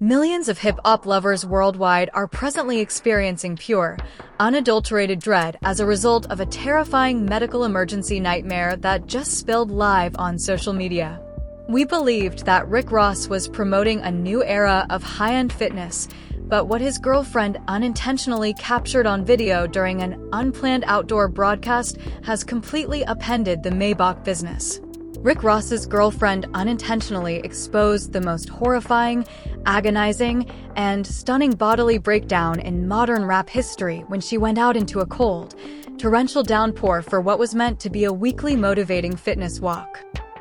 Millions of hip-hop lovers worldwide are presently experiencing pure, unadulterated dread as a result of a terrifying medical emergency nightmare that just spilled live on social media. We believed that Rick Ross was promoting a new era of high-end fitness, but what his girlfriend unintentionally captured on video during an unplanned outdoor broadcast has completely upended the Maybach business. Rick Ross's girlfriend unintentionally exposed the most horrifying, agonizing, and stunning bodily breakdown in modern rap history when she went out into a cold, torrential downpour for what was meant to be a weekly motivating fitness walk.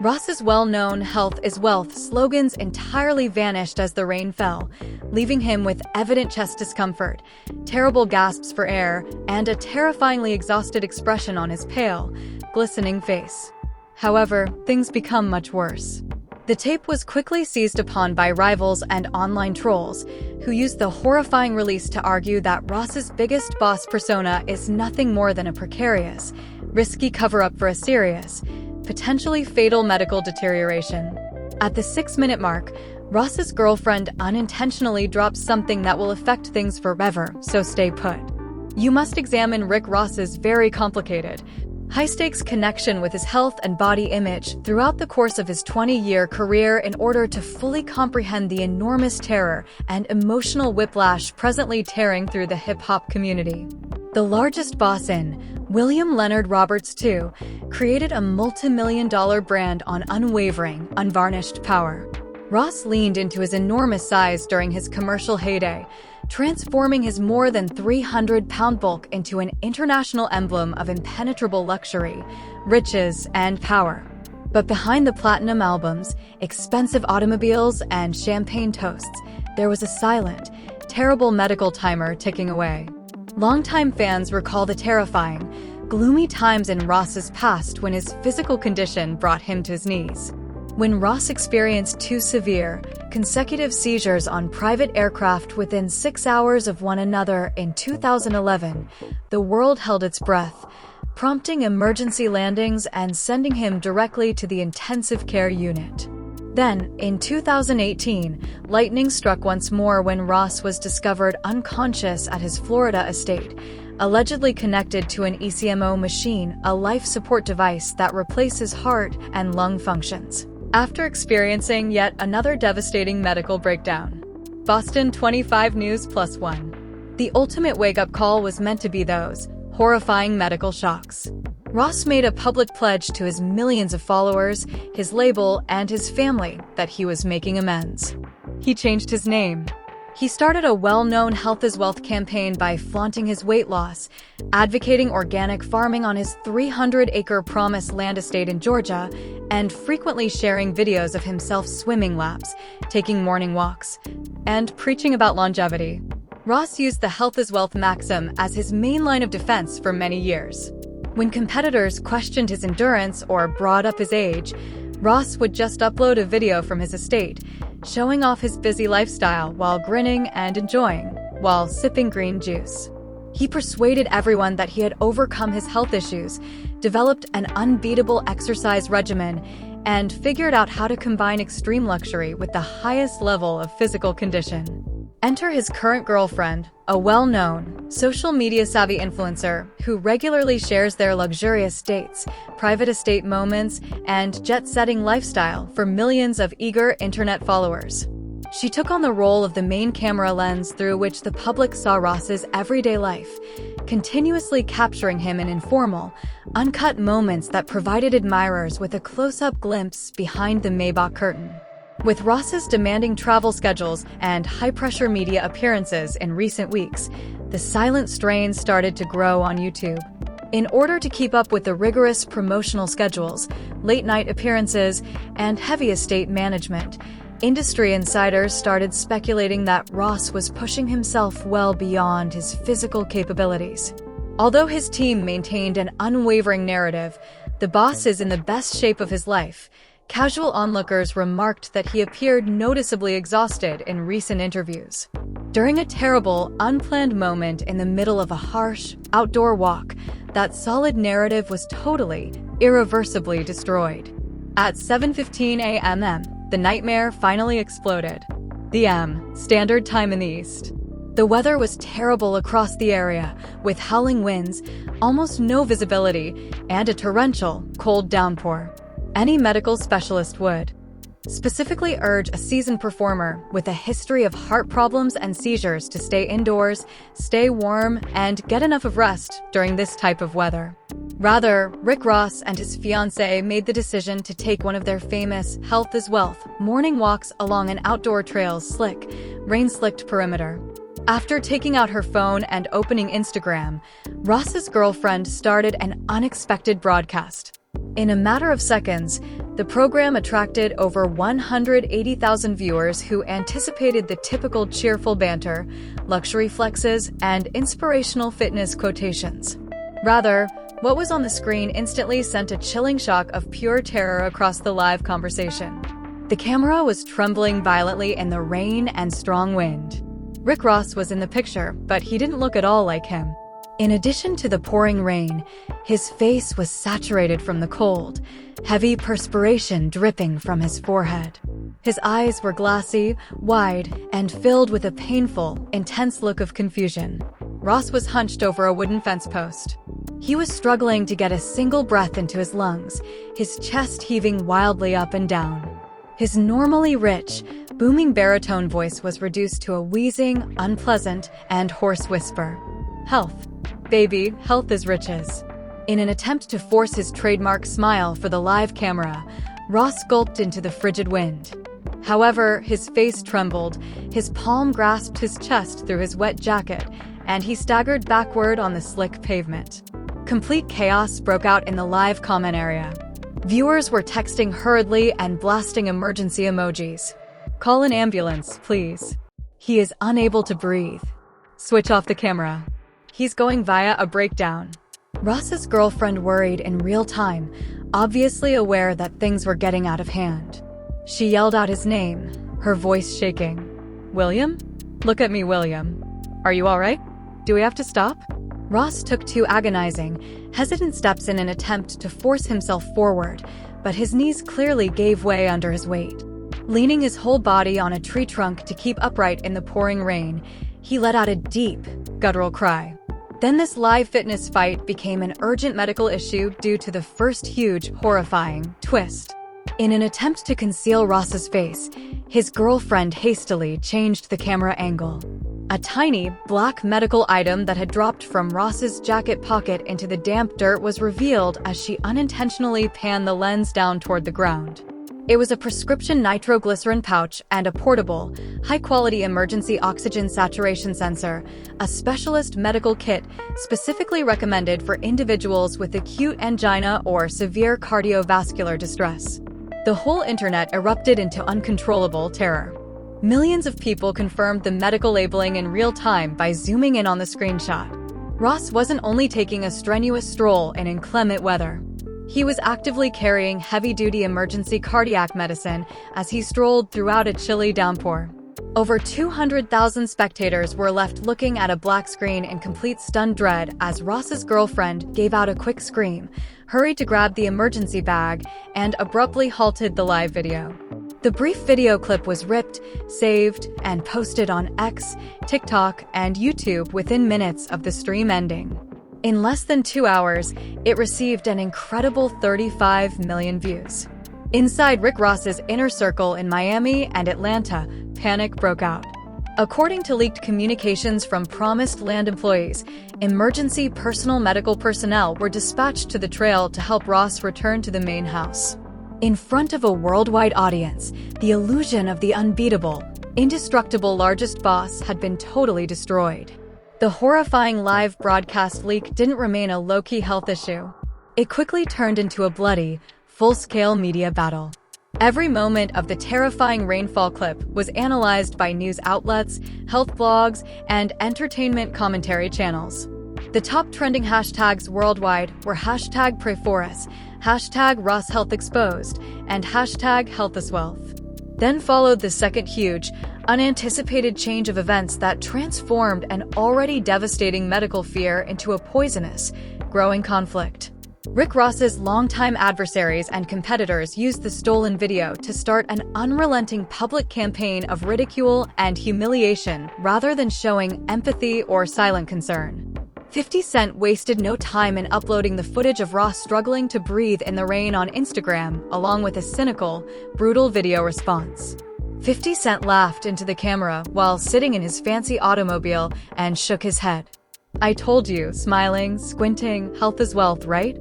Ross's well-known "health is wealth" slogans entirely vanished as the rain fell, leaving him with evident chest discomfort, terrible gasps for air, and a terrifyingly exhausted expression on his pale, glistening face. However, things become much worse. The tape was quickly seized upon by rivals and online trolls, who used the horrifying release to argue that Ross's biggest boss persona is nothing more than a precarious, risky cover-up for a serious, potentially fatal medical deterioration. At the 6-minute mark, Ross's girlfriend unintentionally drops something that will affect things forever, so stay put. You must examine Rick Ross's very complicated, high-stakes connection with his health and body image throughout the course of his 20-year career in order to fully comprehend the enormous terror and emotional whiplash presently tearing through the hip-hop community. The largest boss in, William Leonard Roberts II, created a multi-million-dollar brand on unwavering, unvarnished power. Ross leaned into his enormous size during his commercial heyday, transforming his more than 300-pound bulk into an international emblem of impenetrable luxury, riches, and power. But behind the platinum albums, expensive automobiles, and champagne toasts, there was a silent, terrible medical timer ticking away. Longtime fans recall the terrifying, gloomy times in Ross's past when his physical condition brought him to his knees. When Ross experienced 2 severe, consecutive seizures on private aircraft within 6 hours of one another in 2011, the world held its breath, prompting emergency landings and sending him directly to the intensive care unit. Then, in 2018, lightning struck once more when Ross was discovered unconscious at his Florida estate, allegedly connected to an ECMO machine, a life support device that replaces heart and lung functions. After experiencing yet another devastating medical breakdown. Boston 25 News +1. The ultimate wake-up call was meant to be those horrifying medical shocks. Ross made a public pledge to his millions of followers, his label, and his family that he was making amends. He changed his name. He started a well-known health is wealth campaign by flaunting his weight loss, advocating organic farming on his 300-acre promised land estate in Georgia, and frequently sharing videos of himself swimming laps, taking morning walks, and preaching about longevity. Ross used the health is wealth maxim as his main line of defense for many years. When competitors questioned his endurance or brought up his age, Ross would just upload a video from his estate, showing off his busy lifestyle while grinning and enjoying, while sipping green juice. He persuaded everyone that he had overcome his health issues, developed an unbeatable exercise regimen, and figured out how to combine extreme luxury with the highest level of physical condition. Enter his current girlfriend, a well-known, social media-savvy influencer who regularly shares their luxurious dates, private estate moments, and jet-setting lifestyle for millions of eager internet followers. She took on the role of the main camera lens through which the public saw Ross's everyday life, continuously capturing him in informal, uncut moments that provided admirers with a close-up glimpse behind the Maybach curtain. With Ross's demanding travel schedules and high-pressure media appearances in recent weeks, the silent strain started to grow on YouTube. In order to keep up with the rigorous promotional schedules, late-night appearances, and heavy estate management, industry insiders started speculating that Ross was pushing himself well beyond his physical capabilities. Although his team maintained an unwavering narrative, the boss is in the best shape of his life, casual onlookers remarked that he appeared noticeably exhausted in recent interviews. During a terrible, unplanned moment in the middle of a harsh, outdoor walk, that solid narrative was totally, irreversibly destroyed. At 7:15 a.m., the nightmare finally exploded. Standard Time in the East. The weather was terrible across the area, with howling winds, almost no visibility, and a torrential, cold downpour. Any medical specialist would specifically urge a seasoned performer with a history of heart problems and seizures to stay indoors, stay warm, and get enough of rest during this type of weather. Rather, Rick Ross and his fiancée made the decision to take one of their famous health is wealth morning walks along an outdoor trail's rain-slicked perimeter. After taking out her phone and opening Instagram, Ross's girlfriend started an unexpected broadcast. In a matter of seconds, the program attracted over 180,000 viewers who anticipated the typical cheerful banter, luxury flexes, and inspirational fitness quotations. Rather, what was on the screen instantly sent a chilling shock of pure terror across the live conversation. The camera was trembling violently in the rain and strong wind. Rick Ross was in the picture, but he didn't look at all like him. In addition to the pouring rain, his face was saturated from the cold, heavy perspiration dripping from his forehead. His eyes were glassy, wide, and filled with a painful, intense look of confusion. Ross was hunched over a wooden fence post. He was struggling to get a single breath into his lungs, his chest heaving wildly up and down. His normally rich, booming baritone voice was reduced to a wheezing, unpleasant, and hoarse whisper. Health. Baby, health is riches. In an attempt to force his trademark smile for the live camera, Ross gulped into the frigid wind. However, his face trembled, his palm grasped his chest through his wet jacket, and he staggered backward on the slick pavement. Complete chaos broke out in the live comment area. Viewers were texting hurriedly and blasting emergency emojis. Call an ambulance, please. He is unable to breathe. Switch off the camera. He's going via a breakdown. Ross's girlfriend worried in real time, obviously aware that things were getting out of hand. She yelled out his name, her voice shaking. William? Look at me, William. Are you all right? Do we have to stop? Ross took two agonizing, hesitant steps in an attempt to force himself forward, but his knees clearly gave way under his weight. Leaning his whole body on a tree trunk to keep upright in the pouring rain, he let out a deep, guttural cry. Then this live fitness fight became an urgent medical issue due to the first huge, horrifying twist. In an attempt to conceal Ross's face, his girlfriend hastily changed the camera angle. A tiny, black medical item that had dropped from Ross's jacket pocket into the damp dirt was revealed as she unintentionally panned the lens down toward the ground. It was a prescription nitroglycerin pouch and a portable, high-quality emergency oxygen saturation sensor, a specialist medical kit specifically recommended for individuals with acute angina or severe cardiovascular distress. The whole internet erupted into uncontrollable terror. Millions of people confirmed the medical labeling in real time by zooming in on the screenshot. Ross wasn't only taking a strenuous stroll in inclement weather. He was actively carrying heavy-duty emergency cardiac medicine as he strolled throughout a chilly downpour. Over 200,000 spectators were left looking at a black screen in complete stunned dread as Ross's girlfriend gave out a quick scream, hurried to grab the emergency bag, and abruptly halted the live video. The brief video clip was ripped, saved, and posted on X, TikTok, and YouTube within minutes of the stream ending. In less than 2 hours, it received an incredible 35 million views. Inside Rick Ross's inner circle in Miami and Atlanta, panic broke out. According to leaked communications from promised land employees, emergency personal medical personnel were dispatched to the trail to help Ross return to the main house. In front of a worldwide audience, the illusion of the unbeatable, indestructible largest boss had been totally destroyed. The horrifying live broadcast leak didn't remain a low-key health issue. It quickly turned into a bloody, full-scale media battle. Every moment of the terrifying rainfall clip was analyzed by news outlets, health blogs, and entertainment commentary channels. The top trending hashtags worldwide were hashtag #PrayForUs, hashtag RossHealthExposed, and hashtag HealthIsWealth. Then followed the second huge, unanticipated change of events that transformed an already devastating medical fear into a poisonous, growing conflict. Rick Ross's longtime adversaries and competitors used the stolen video to start an unrelenting public campaign of ridicule and humiliation rather than showing empathy or silent concern. 50 Cent wasted no time in uploading the footage of Ross struggling to breathe in the rain on Instagram, along with a cynical, brutal video response. 50 Cent laughed into the camera while sitting in his fancy automobile and shook his head. "I told you, smiling, squinting, health is wealth, right?"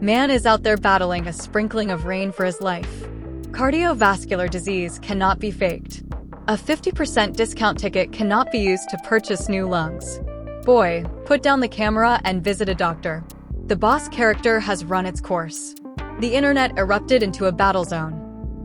Man is out there battling a sprinkling of rain for his life. Cardiovascular disease cannot be faked. A 50% discount ticket cannot be used to purchase new lungs. Boy, put down the camera and visit a doctor. The boss character has run its course. The internet erupted into a battle zone.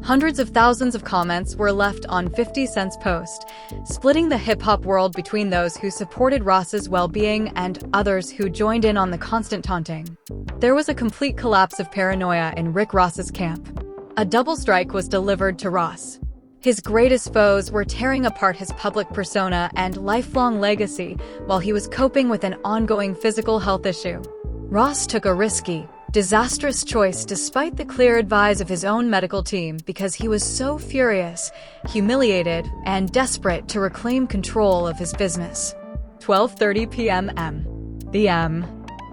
Hundreds of thousands of comments were left on 50 Cent's post, splitting the hip-hop world between those who supported Ross's well-being and others who joined in on the constant taunting. There was a complete collapse of paranoia in Rick Ross's camp. A double strike was delivered to Ross. His greatest foes were tearing apart his public persona and lifelong legacy while he was coping with an ongoing physical health issue. Ross took a risky, disastrous choice despite the clear advice of his own medical team because he was so furious, humiliated, and desperate to reclaim control of his business. 12:30 p.m. The M.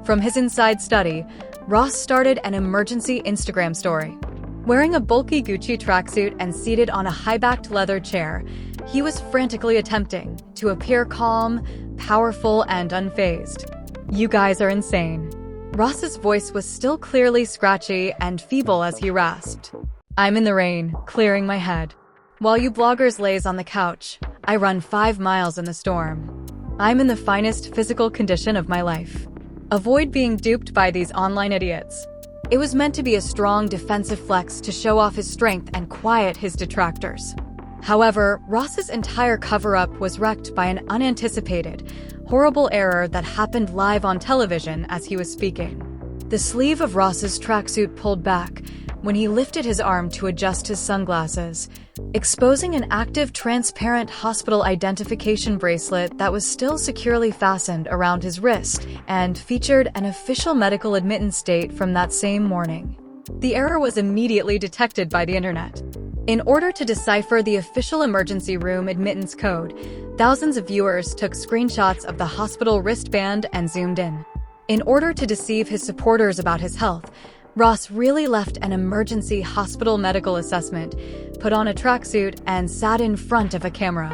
From his inside study, Ross started an emergency Instagram story. Wearing a bulky Gucci tracksuit and seated on a high-backed leather chair, he was frantically attempting to appear calm, powerful, and unfazed. "You guys are insane." Ross's voice was still clearly scratchy and feeble as he rasped. "I'm in the rain, clearing my head. While you bloggers laze on the couch, I run 5 miles in the storm. I'm in the finest physical condition of my life. Avoid being duped by these online idiots." It was meant to be a strong defensive flex to show off his strength and quiet his detractors. However, Ross's entire cover-up was wrecked by an unanticipated, horrible error that happened live on television as he was speaking. The sleeve of Ross's tracksuit pulled back when he lifted his arm to adjust his sunglasses, exposing an active, transparent hospital identification bracelet that was still securely fastened around his wrist and featured an official medical admittance date from that same morning. The error was immediately detected by the internet. In order to decipher the official emergency room admittance code, thousands of viewers took screenshots of the hospital wristband and zoomed in. In order to deceive his supporters about his health, Ross really left an emergency hospital medical assessment, put on a tracksuit, and sat in front of a camera.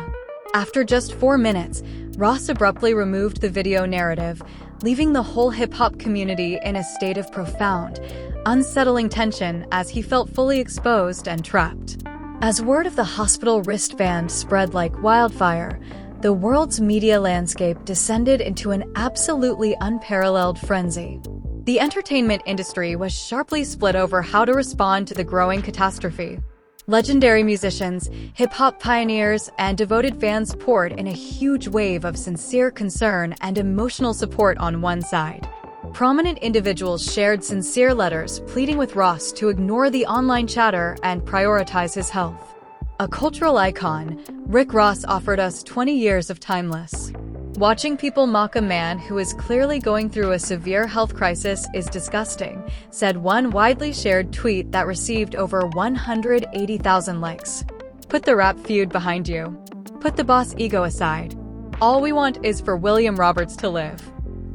After just 4 minutes, Ross abruptly removed the video narrative, leaving the whole hip-hop community in a state of profound, unsettling tension as he felt fully exposed and trapped. As word of the hospital wristband spread like wildfire, the world's media landscape descended into an absolutely unparalleled frenzy. The entertainment industry was sharply split over how to respond to the growing catastrophe. Legendary musicians, hip-hop pioneers, and devoted fans poured in a huge wave of sincere concern and emotional support on one side. Prominent individuals shared sincere letters pleading with Ross to ignore the online chatter and prioritize his health. A cultural icon, Rick Ross offered us 20 years of timeless. "Watching people mock a man who is clearly going through a severe health crisis is disgusting," said one widely shared tweet that received over 180,000 likes. Put the rap feud behind you. Put the boss ego aside. All we want is for William Roberts to live.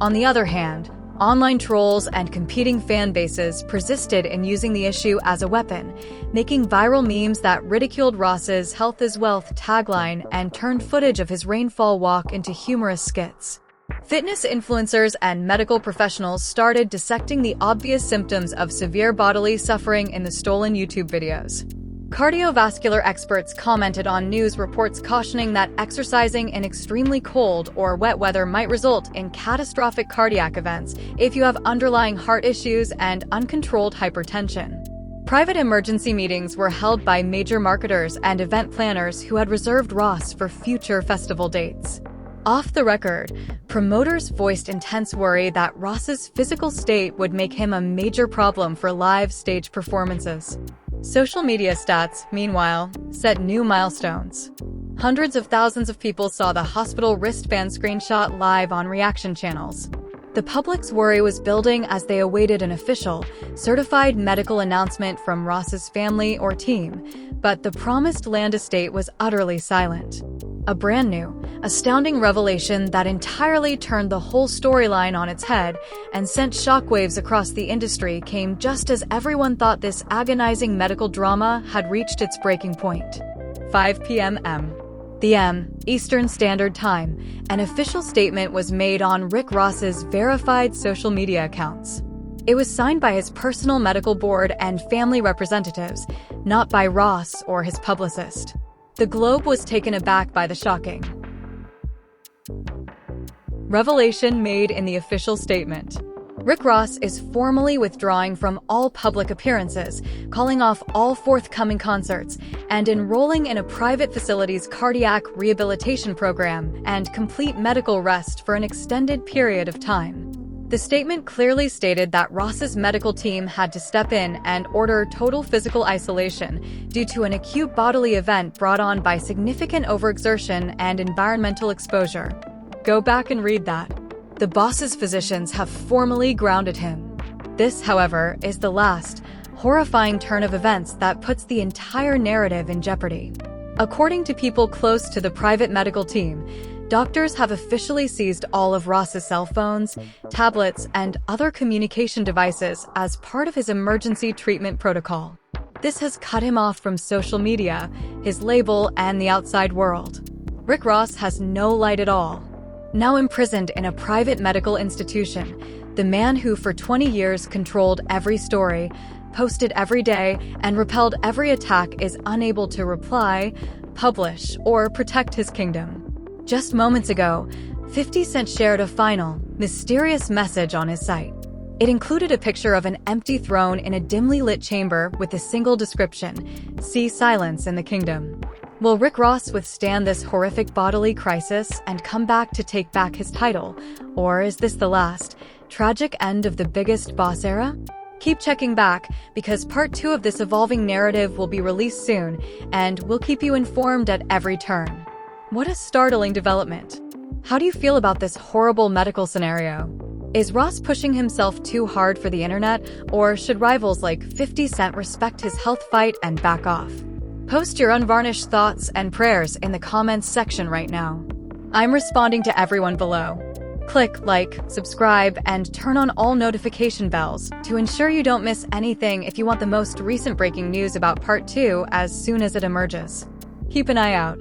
On the other hand, online trolls and competing fan bases persisted in using the issue as a weapon, making viral memes that ridiculed Ross's "health is wealth" tagline and turned footage of his rainfall walk into humorous skits. Fitness influencers and medical professionals started dissecting the obvious symptoms of severe bodily suffering in the stolen YouTube videos. Cardiovascular experts commented on news reports cautioning that exercising in extremely cold or wet weather might result in catastrophic cardiac events if you have underlying heart issues and uncontrolled hypertension. Private emergency meetings were held by major marketers and event planners who had reserved Ross for future festival dates. Off the record, promoters voiced intense worry that Ross's physical state would make him a major problem for live stage performances. Social media stats, meanwhile, set new milestones. Hundreds of thousands of people saw the hospital wristband screenshot live on reaction channels. The public's worry was building as they awaited an official, certified medical announcement from Ross's family or team, but the promised land estate was utterly silent. A brand new, astounding revelation that entirely turned the whole storyline on its head and sent shockwaves across the industry came just as everyone thought this agonizing medical drama had reached its breaking point. 5 p.m. Eastern Standard Time, an official statement was made on Rick Ross's verified social media accounts. It was signed by his personal medical board and family representatives, not by Ross or his publicist. The Globe was taken aback by the shocking revelation made in the official statement. Rick Ross is formally withdrawing from all public appearances, calling off all forthcoming concerts, and enrolling in a private facility's cardiac rehabilitation program and complete medical rest for an extended period of time. The statement clearly stated that Ross's medical team had to step in and order total physical isolation due to an acute bodily event brought on by significant overexertion and environmental exposure. Go back and read that. The boss's physicians have formally grounded him. This, however, is the last, horrifying turn of events that puts the entire narrative in jeopardy. According to people close to the private medical team, doctors have officially seized all of Ross's cell phones, tablets, and other communication devices as part of his emergency treatment protocol. This has cut him off from social media, his label, and the outside world. Rick Ross has no light at all. Now imprisoned in a private medical institution, the man who for 20 years controlled every story, posted every day, and repelled every attack is unable to reply, publish, or protect his kingdom. Just moments ago, 50 Cent shared a final, mysterious message on his site. It included a picture of an empty throne in a dimly lit chamber with a single description: "See silence in the kingdom." Will Rick Ross withstand this horrific bodily crisis and come back to take back his title? Or is this the last, tragic end of the biggest boss era? Keep checking back, because part 2 of this evolving narrative will be released soon, and we'll keep you informed at every turn. What a startling development. How do you feel about this horrible medical scenario? Is Ross pushing himself too hard for the internet, or should rivals like 50 Cent respect his health fight and back off? Post your unvarnished thoughts and prayers in the comments section right now. I'm responding to everyone below. Click like, subscribe, and turn on all notification bells to ensure you don't miss anything if you want the most recent breaking news about part 2 as soon as it emerges. Keep an eye out.